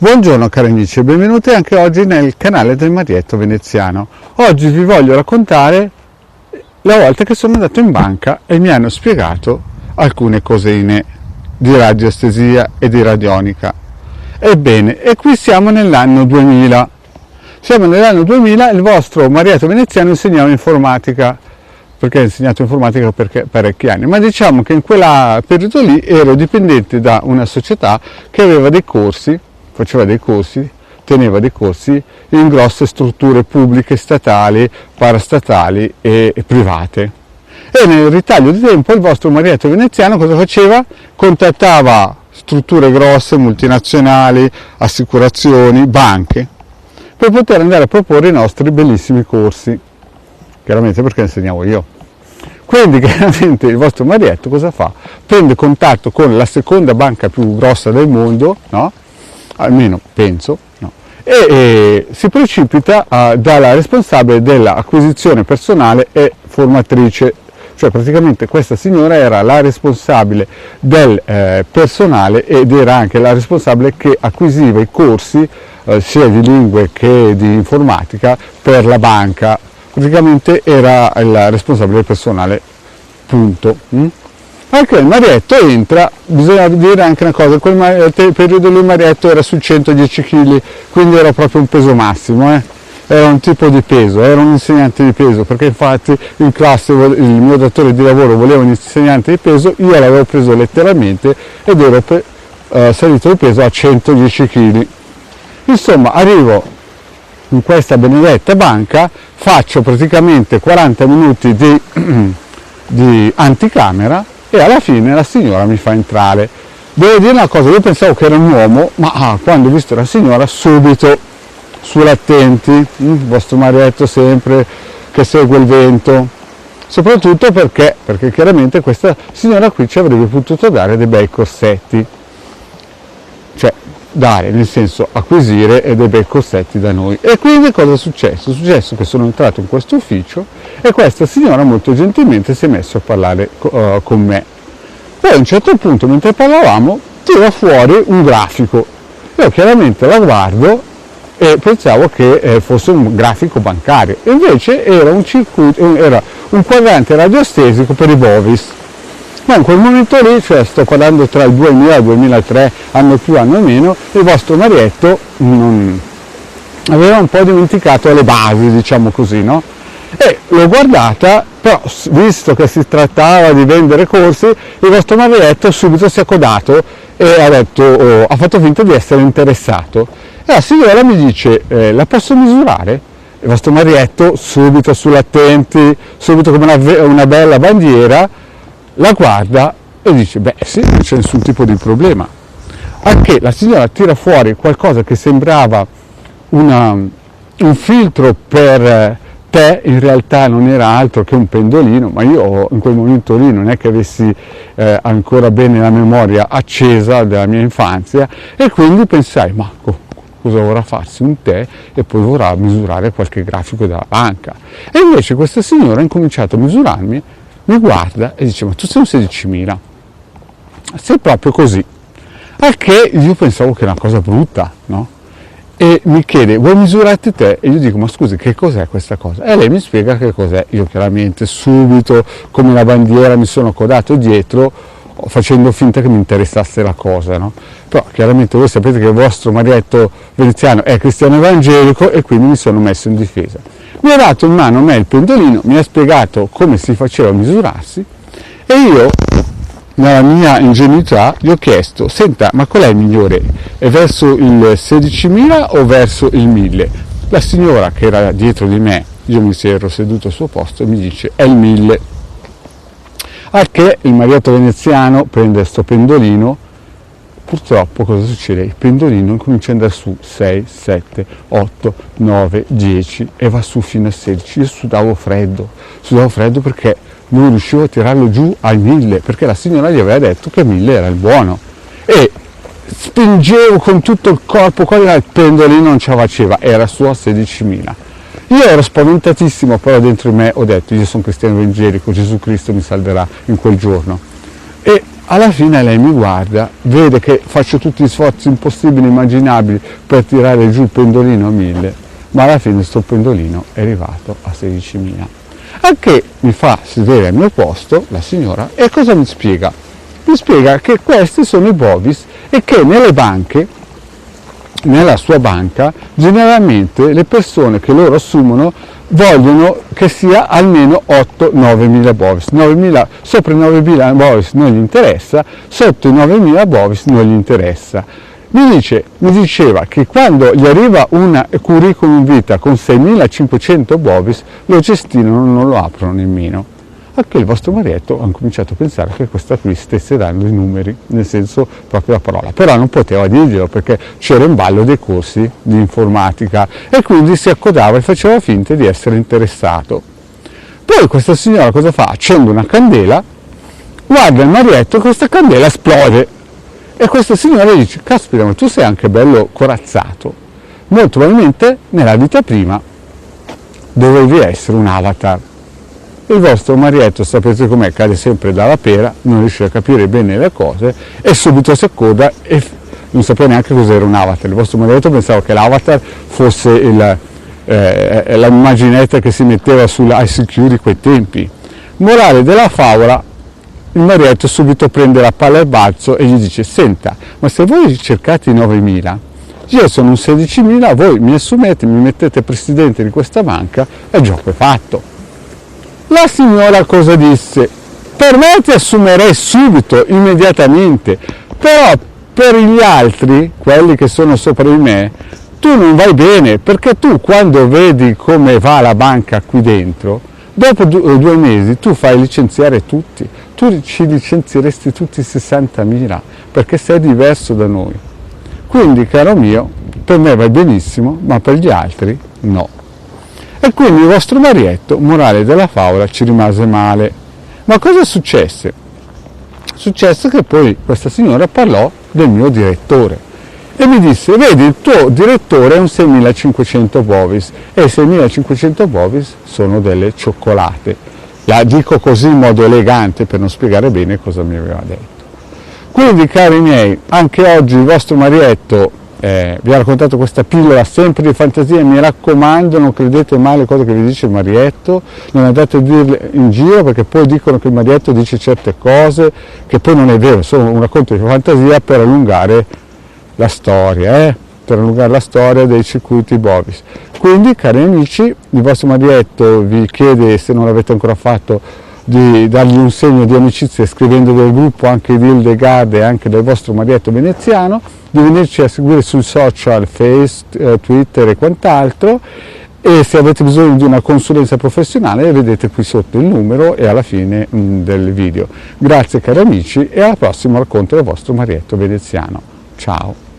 Buongiorno cari amici e benvenuti anche oggi nel canale del Marietto Veneziano. Oggi vi voglio raccontare la volta che sono andato in banca e mi hanno spiegato alcune cosine di radioestesia e di radionica. Ebbene, e qui siamo nell'anno 2000. Siamo nell'anno 2000, il vostro Marietto Veneziano insegnava informatica, perché ha insegnato informatica per parecchi anni, ma diciamo che in quel periodo lì ero dipendente da una società che aveva dei corsi, faceva dei corsi, teneva dei corsi in grosse strutture pubbliche, statali, parastatali e private. E nel ritaglio di tempo il vostro Marietto Veneziano cosa faceva? Contattava strutture grosse, multinazionali, assicurazioni, banche, per poter andare a proporre i nostri bellissimi corsi, chiaramente perché insegnavo io. Quindi chiaramente il vostro Marietto cosa fa? Prende contatto con la seconda banca più grossa del mondo, no? Almeno penso, no? E si precipita dalla responsabile dell'acquisizione personale e formatrice, cioè praticamente questa signora era la responsabile del personale ed era anche la responsabile che acquisiva i corsi sia di lingue che di informatica per la banca. Praticamente era il responsabile del personale, punto. Anche il Marietto entra, bisogna dire anche una cosa, in quel periodo lì il Marietto era sul 110 kg, quindi era proprio un peso massimo, era un tipo di peso, era un insegnante di peso, perché infatti in classe il mio datore di lavoro voleva un insegnante di peso, io l'avevo preso letteralmente ed ero salito di peso a 110 kg. Insomma, arrivo in questa benedetta banca, faccio praticamente 40 minuti di anticamera e alla fine la signora mi fa entrare. Devo dire una cosa, io pensavo che era un uomo, ma quando ho visto la signora subito sull'attenti, il vostro Marietto sempre che segue il vento, soprattutto perché chiaramente questa signora qui ci avrebbe potuto dare dei bei corsetti, cioè dare, nel senso acquisire dei bei corsetti da noi. E quindi cosa è successo? È successo che sono entrato in questo ufficio e questa signora molto gentilmente si è messa a parlare con me. Poi a un certo punto, mentre parlavamo, tira fuori un grafico. Io chiaramente la guardo e pensavo che fosse un grafico bancario, e invece era un circuito, era un quadrante radiostesico per i Bovis. Ma in quel momento lì, cioè sto parlando tra il 2000 e il 2003, anno più anno meno, il vostro Marietto aveva un po' dimenticato le basi, diciamo così, no? E l'ho guardata, però visto che si trattava di vendere corsi, il vostro Marietto subito si è codato e ha detto, ha fatto finta di essere interessato. E la signora mi dice, la posso misurare? Il vostro Marietto subito sull'attenti, subito come una bella bandiera, la guarda e dice, beh sì, non c'è nessun tipo di problema. Anche la signora tira fuori qualcosa che sembrava un filtro per te, in realtà non era altro che un pendolino, ma io in quel momento lì non è che avessi ancora bene la memoria accesa della mia infanzia, e quindi pensai, ma cosa vorrà farsi un tè e poi vorrà misurare qualche grafico della banca. E invece questa signora ha incominciato a misurarmi, mi guarda e dice, ma tu sei un 16.000, sei proprio così. Al che io pensavo che era una cosa brutta, no? E mi chiede, vuoi misurarti te? E io dico, ma scusi, che cos'è questa cosa? E lei mi spiega che cos'è. Io chiaramente subito, come la bandiera, mi sono codato dietro, facendo finta che mi interessasse la cosa, no? Però chiaramente voi sapete che il vostro Marietto Veneziano è cristiano evangelico e quindi mi sono messo in difesa. Mi ha dato in mano a me il pendolino, mi ha spiegato come si faceva a misurarsi e io, nella mia ingenuità, gli ho chiesto, senta, ma qual è il migliore? È verso il 16.000 o verso il 1.000? La signora che era dietro di me, io mi ero seduto al suo posto, e mi dice, è il 1.000. Al che il Marietto Veneziano prende sto pendolino. Purtroppo cosa succede? Il pendolino comincia ad andare su 6, 7, 8, 9, 10 e va su fino a 16. Io sudavo freddo perché non riuscivo a tirarlo giù al 1.000, perché la signora gli aveva detto che 1.000 era il buono. E spingevo con tutto il corpo, il pendolino non ce la faceva, era su a 16.000. Io ero spaventatissimo, però dentro di me ho detto, io sono cristiano evangelico, Gesù Cristo mi salverà in quel giorno. E alla fine lei mi guarda, vede che faccio tutti gli sforzi impossibili, immaginabili per tirare giù il pendolino a 1000, ma alla fine sto pendolino è arrivato a 16.000. Anche mi fa sedere al mio posto la signora e cosa mi spiega? Mi spiega che questi sono i bovis e che nelle banche, nella sua banca, generalmente le persone che loro assumono vogliono che sia almeno 8-9 mila bovis. Sopra i 9.000 bovis non gli interessa, sotto i 9.000 bovis non gli interessa. Mi diceva che quando gli arriva un curriculum vita con 6.500 bovis lo gestiscono, non lo aprono nemmeno. Anche il vostro Marietto ha cominciato a pensare che questa qui stesse dando i numeri, nel senso proprio la parola, però non poteva dirglielo perché c'era in ballo dei corsi di informatica e quindi si accodava e faceva finta di essere interessato. Poi questa signora cosa fa? Accende una candela, guarda il Marietto e questa candela esplode e questa signora dice: caspita, ma tu sei anche bello corazzato, molto probabilmente nella vita prima dovevi essere un avatar. Il vostro Marietto, sapete com'è, cade sempre dalla pera, non riesce a capire bene le cose e subito si accoda e non sapeva neanche cos'era un avatar. Il vostro Marietto pensava che l'avatar fosse l'immaginetta che si metteva sull'ICQ di quei tempi. Morale della favola, il Marietto subito prende la palla al balzo e gli dice: senta, ma se voi cercate i 9.000, io sono un 16.000, voi mi assumete, mi mettete presidente di questa banca e il gioco è fatto. La signora cosa disse? Per me ti assumerei subito, immediatamente, però per gli altri, quelli che sono sopra di me, tu non vai bene, perché tu quando vedi come va la banca qui dentro, dopo 2 mesi tu fai licenziare tutti, tu ci licenzieresti tutti 60.000, perché sei diverso da noi. Quindi, caro mio, per me vai benissimo, ma per gli altri no. E quindi il vostro Marietto, morale della favola, ci rimase male. Ma cosa successe? Successe che poi questa signora parlò del mio direttore e mi disse: vedi, il tuo direttore è un 6.500 bovis e i 6.500 bovis sono delle cioccolate. La dico così in modo elegante per non spiegare bene cosa mi aveva detto. Quindi, cari miei, anche oggi il vostro Marietto vi ha raccontato questa pillola sempre di fantasia. Mi raccomando, non credete mai alle cose che vi dice il Marietto, non andate a dirle in giro, perché poi dicono che il Marietto dice certe cose che poi non è vero, sono un racconto di fantasia per allungare la storia, dei circuiti bovis. Quindi, cari amici, il vostro Marietto vi chiede, se non l'avete ancora fatto, di dargli un segno di amicizia scrivendo del gruppo anche di Hildegard e anche del vostro Marietto veneziano, di venirci a seguire sui social, Face, Twitter e quant'altro, e se avete bisogno di una consulenza professionale vedete qui sotto il numero e alla fine del video. Grazie cari amici e alla prossima racconto del vostro Marietto veneziano. Ciao!